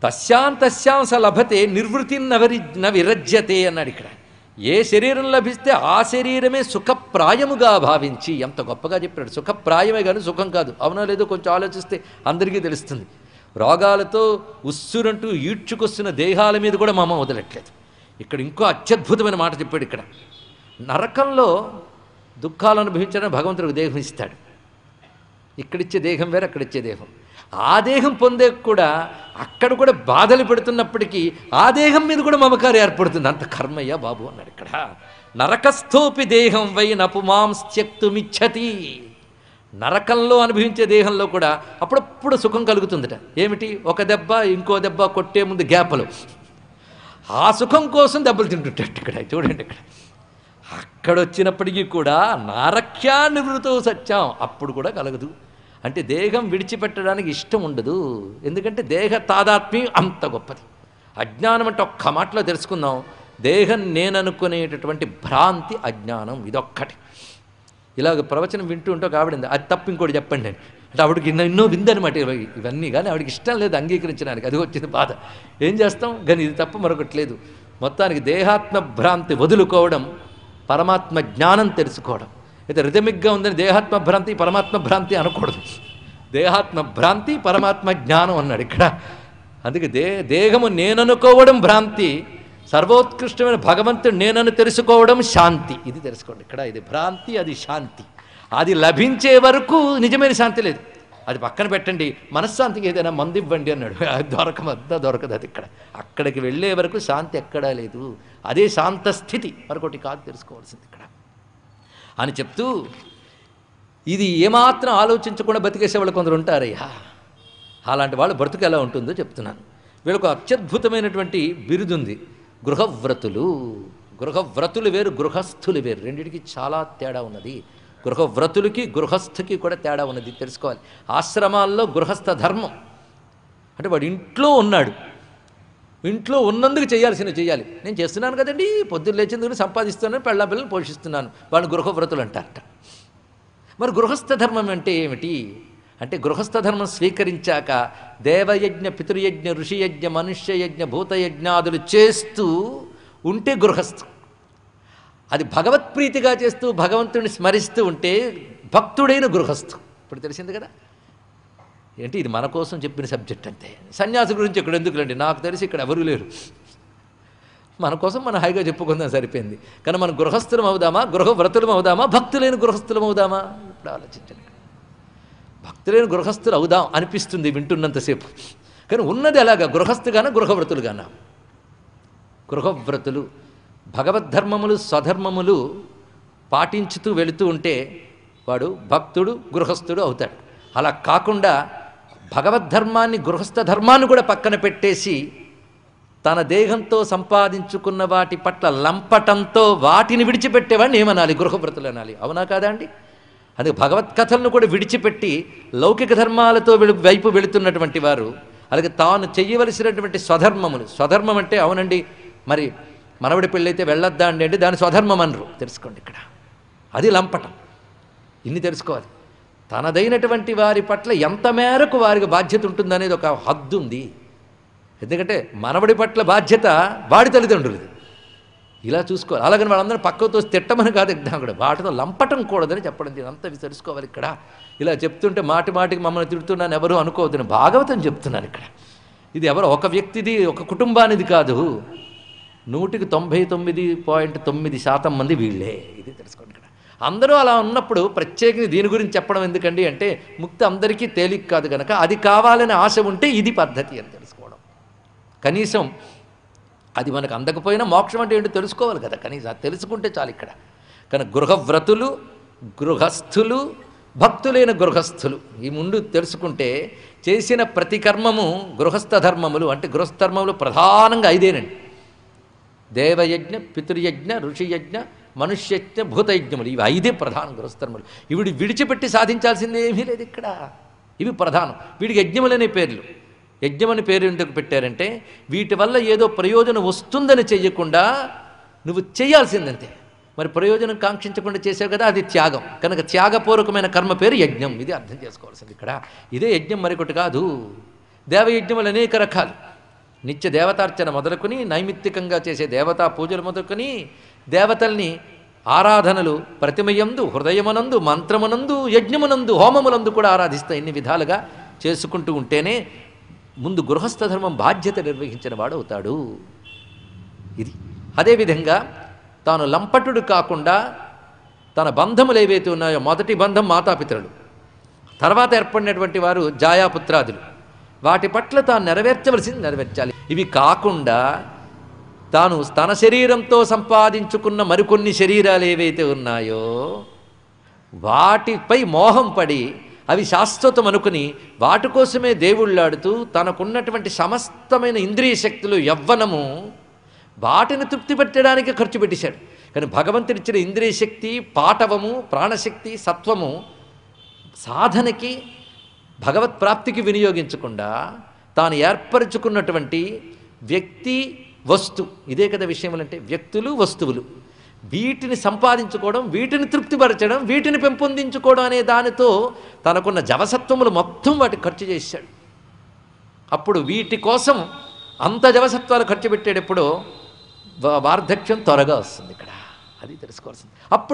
తస్యాం స లభతే నిర్వృతిన్న విరజ్యతే అన్నాడు ఇక్కడ. ఏ శరీరం లభిస్తే ఆ శరీరమే సుఖప్రాయముగా భావించి, ఎంత గొప్పగా చెప్పాడు. సుఖప్రాయమే కానీ సుఖం కాదు. అవునో లేదో కొంచెం ఆలోచిస్తే అందరికీ తెలుస్తుంది. రోగాలతో ఉస్సురంటూ ఈడ్చుకొస్తున్న దేహాల మీద కూడా మమ వదలట్లేదు. ఇక్కడ ఇంకో అత్యద్భుతమైన మాట చెప్పాడు. ఇక్కడ నరకంలో దుఃఖాలు అనుభవించడానికి భగవంతుడికి దేహం ఇస్తాడు. ఇక్కడిచ్చే దేహం వేరే, అక్కడిచ్చే దేహం. ఆ దేహం పొందే కూడా అక్కడ కూడా బాధలు పెడుతున్నప్పటికీ ఆ దేహం మీద కూడా మమకారం ఏర్పడుతుంది. అంత కర్మయ్య బాబు అన్నాడు ఇక్కడ. నరకస్థోపి దేహం వై నపుమాంస్త్యక్తుమిచ్చతి. నరకంలో అనుభవించే దేహంలో కూడా అప్పుడప్పుడు సుఖం కలుగుతుందట. ఏమిటి? ఒక దెబ్బ ఇంకో దెబ్బ కొట్టే ముందు గ్యాపలు. ఆ సుఖం కోసం దెబ్బలు తింటుంటాడు ఇక్కడ. చూడండి ఇక్కడ. అక్కడ వచ్చినప్పటికీ కూడా నారక్యా నివృతో సత్యం, అప్పుడు కూడా కలగదు. అంటే దేహం విడిచిపెట్టడానికి ఇష్టం ఉండదు. ఎందుకంటే దేహ తాదాత్మ్యం అంత గొప్పది. అజ్ఞానం అంటే ఒక్క మాటలో తెలుసుకుందాం. దేహం నేననుకునేటటువంటి భ్రాంతి అజ్ఞానం, ఇదొక్కటి. ఇలాగ ప్రవచనం వింటూ ఉంటే ఒక ఆవిడింది, అది తప్ప ఇంకోటి చెప్పండి అని. అంటే ఆవిడకి ఎన్నో విందనమాట ఇవన్నీ. కానీ ఆవిడకి ఇష్టం లేదు అంగీకరించడానికి. అది వచ్చింది బాధ. ఏం చేస్తాం? కానీ ఇది తప్ప మరొకటి లేదు. మొత్తానికి దేహాత్మ భ్రాంతి వదులుకోవడం, పరమాత్మ జ్ఞానం తెలుసుకోవడం. అయితే రిథమిక్గా ఉందని దేహాత్మ భ్రాంతి పరమాత్మ భ్రాంతి అనకూడదు. దేహాత్మ భ్రాంతి పరమాత్మ జ్ఞానం అన్నాడు ఇక్కడ. అందుకే దేహము నేననుకోవడం భ్రాంతి, సర్వోత్కృష్టమైన భగవంతుడు నేనను తెలుసుకోవడం శాంతి. ఇది తెలుసుకోండి ఇక్కడ. ఇది భ్రాంతి, అది శాంతి. అది లభించే వరకు నిజమైన శాంతి లేదు. అది పక్కన పెట్టండి. మనశ్శాంతికి ఏదైనా మందు ఇవ్వండి అన్నాడు. అది దొరకదు అది ఇక్కడ. అక్కడికి వెళ్ళే వరకు శాంతి ఎక్కడా లేదు. అదే శాంత స్థితి, మరొకటి కాదు తెలుసుకోవాల్సింది ఇక్కడ అని చెప్తూ, ఇది ఏమాత్రం ఆలోచించకుండా బతికేసే వాళ్ళు కొందరు ఉంటారయ్యా. అలాంటి వాళ్ళు బ్రతుకు ఎలా ఉంటుందో చెప్తున్నాను. వీళ్ళకు అత్యద్భుతమైనటువంటి బిరుదుంది, గృహవ్రతులు. గృహవ్రతులు వేరు, గృహస్థులు వేరు. రెండిటికి చాలా తేడా ఉన్నది. గృహవ్రతులకి గృహస్థుకి కూడా తేడా ఉన్నది తెలుసుకోవాలి. ఆశ్రమాల్లో గృహస్థ ధర్మం అంటే వాడు ఇంట్లో ఉన్నాడు, ఇంట్లో ఉన్నందుకు చేయాల్సినవి చేయాలి. నేను చేస్తున్నాను కదండి, పొద్దున్న లేచేందుకు సంపాదిస్తున్నాను, పెళ్ళ పిల్లలు పోషిస్తున్నాను, వాళ్ళు గృహవ్రతులు అంటారట. మరి గృహస్థ ధర్మం అంటే ఏమిటి అంటే, గృహస్థ ధర్మం స్వీకరించాక దేవయజ్ఞ, పితృయజ్ఞ, ఋషియజ్ఞ, మనుష్యయజ్ఞ, భూతయజ్ఞాదులు చేస్తూ ఉంటే గృహస్థు. అది భగవత్ప్రీతిగా చేస్తూ భగవంతుడిని స్మరిస్తూ ఉంటే భక్తుడైన గృహస్థు. ఇప్పుడు తెలిసింది కదా ఏంటి, ఇది మన కోసం చెప్పిన సబ్జెక్ట్ అంతే. సన్యాసి గురించి ఇక్కడ ఎందుకులండి, నాకు తెలిసి ఇక్కడ ఎవరూ లేరు. మన కోసం మనం హాయిగా చెప్పుకుందాం, సరిపోయింది. కానీ మనం గృహస్థులం అవుదామా, గృహవ్రతులం అవుదామా, భక్తులైన గృహస్థులం అవుదామా? ఇప్పుడు ఆలోచించండి. భక్తులైన గృహస్థులు అవుదాం అనిపిస్తుంది వింటున్నంతసేపు. కానీ ఉన్నది ఎలాగా, గృహస్థుగానా గృహవ్రతులుగానా? గృహవ్రతులు భగవద్ధర్మములు స్వధర్మములు పాటించుతూ వెళుతూ ఉంటే వాడు భక్తుడు, గృహస్థుడు అవుతాడు. అలా కాకుండా భగవద్ధర్మాన్ని, గృహస్థ ధర్మాన్ని కూడా పక్కన పెట్టేసి తన దేహంతో సంపాదించుకున్న వాటి పట్ల లంపటంతో వాటిని విడిచిపెట్టేవాడిని ఏమనాలి? గృహవ్రతులు అనాలి. అవునా కాదా అండి? అందుకే భగవత్కథలను కూడా విడిచిపెట్టి లౌకిక ధర్మాలతో వైపు వెళుతున్నటువంటి వారు, అలాగే తాను చెయ్యవలసినటువంటి స్వధర్మములు, స్వధర్మం అంటే అవునండి మరి మనవడి పెళ్ళైతే వెళ్ళొద్దా అండి అంటే దాని స్వధర్మం అనరు. తెలుసుకోండి ఇక్కడ. అది లంపటం. ఇన్ని తెలుసుకోవాలి. తనదైనటువంటి వారి పట్ల ఎంత మేరకు వారికి బాధ్యత ఉంటుందనేది ఒక హద్దు ఉంది. ఎందుకంటే మనవడి పట్ల బాధ్యత వాడి తల్లిదండ్రులది. ఇలా చూసుకోవాలి. అలాగని వాళ్ళందరూ పక్కతో తిట్టమని కాదు ఎగ్దాం కూడా, వాటితో లంపటం కూడదని చెప్పడం. అంతా తెలుసుకోవాలి ఇక్కడ. ఇలా చెప్తుంటే మాటి మాటికి మమ్మల్ని తిడుతున్నాను ఎవరు అనుకోవద్దని భాగవతం చెప్తున్నాను ఇక్కడ. ఇది ఎవరో ఒక వ్యక్తిది, ఒక కుటుంబానిది కాదు. 99.9% మంది వీళ్ళే. ఇది తెలుసుకోండి ఇక్కడ. అందరూ అలా ఉన్నప్పుడు ప్రత్యేకంగా దీని గురించి చెప్పడం ఎందుకండి అంటే, ముక్తి అందరికీ తేలిక కాదు కనుక అది కావాలని ఆశ ఉంటే ఇది పద్ధతి అని తెలుసుకోవడం. కనీసం అది మనకు అందకపోయినా మోక్షం అంటే ఏంటో తెలుసుకోవాలి కదా, కనీసం అది తెలుసుకుంటే చాలు ఇక్కడ. కానీ గృహవ్రతులు, గృహస్థులు, భక్తులైన గృహస్థులు ఈ ముందు తెలుసుకుంటే చేసిన ప్రతి కర్మము గృహస్థ ధర్మములు. అంటే గృహస్థ ధర్మములు ప్రధానంగా 5 దేవయజ్ఞ, పితృయజ్ఞ, ఋషియజ్ఞ, మనుష్యజ్ఞ, భూతయజ్ఞములు. ఇవి 5 ప్రధాన గృహస్థర్మలు. ఇవి విడిచిపెట్టి సాధించాల్సింది ఏమీ లేదు ఇక్కడ. ఇవి ప్రధానం. వీడికి యజ్ఞములనే పేర్లు. యజ్ఞమని పేరు ఎందుకు పెట్టారంటే, వీటి వల్ల ఏదో ప్రయోజనం వస్తుందని చెయ్యకుండా నువ్వు చేయాల్సిందంతే. మరి ప్రయోజనం కాంక్షించకుండా చేసావు కదా, అది త్యాగం. కనుక త్యాగపూర్వకమైన కర్మ పేరు యజ్ఞం. ఇది అర్థం చేసుకోవాల్సింది ఇక్కడ. ఇదే యజ్ఞం, మరొకటి కాదు. దేవయజ్ఞములు అనేక రకాలు. నిత్య దేవతార్చన మొదలుకొని నైమిత్తికంగా చేసే దేవతా పూజలు మొదలుకొని దేవతల్ని ఆరాధనలు ప్రతిమయందు హృదయమునందు మంత్రమునందు యజ్ఞమునందు హోమమునందు కూడా ఆరాధిస్తాయి. ఇన్ని విధాలుగా చేసుకుంటూ ఉంటేనే ముందు గృహస్థ ధర్మం బాధ్యత నిర్వహించిన వాడు అవుతాడు. ఇది అదేవిధంగా తాను లంపటుడు కాకుండా తన బంధములు ఏవైతే ఉన్నాయో, మొదటి బంధం మాతాపితరులు, తర్వాత ఏర్పడినటువంటి వారు జాయాపుత్రాదులు, వాటి పట్ల తాను నెరవేర్చవలసింది నెరవేర్చాలి. ఇవి కాకుండా తాను తన శరీరంతో సంపాదించుకున్న మరికొన్ని శరీరాలు ఏవైతే ఉన్నాయో వాటిపై మోహం పడి అవి శాశ్వతం అనుకుని వాటి కోసమే దేవుళ్ళాడుతూ తనకున్నటువంటి సమస్తమైన ఇంద్రియ శక్తులు యవ్వనము వాటిని తృప్తి పెట్టడానికి ఖర్చు పెట్టేశాడు. కానీ భగవంతుడిచ్చిన ఇంద్రియ శక్తి పాటవము ప్రాణశక్తి సత్వము సాధనకి భగవత్ ప్రాప్తికి వినియోగించకుండా తాను ఏర్పరచుకున్నటువంటి వ్యక్తి వస్తు, ఇదే కదా విషయములంటే వ్యక్తులు వస్తువులు, వీటిని సంపాదించుకోవడం, వీటిని తృప్తిపరచడం, వీటిని పెంపొందించుకోవడం అనే దానితో తనకున్న జవసత్వములు మొత్తం వాటికి ఖర్చు చేశాడు. అప్పుడు వీటి కోసం అంత జవసత్వాలు ఖర్చు పెట్టేటప్పుడు వార్ధక్యం త్వరగా వస్తుంది. ఇక్కడ అది తెలుసుకోవాల్సింది. అప్పుడు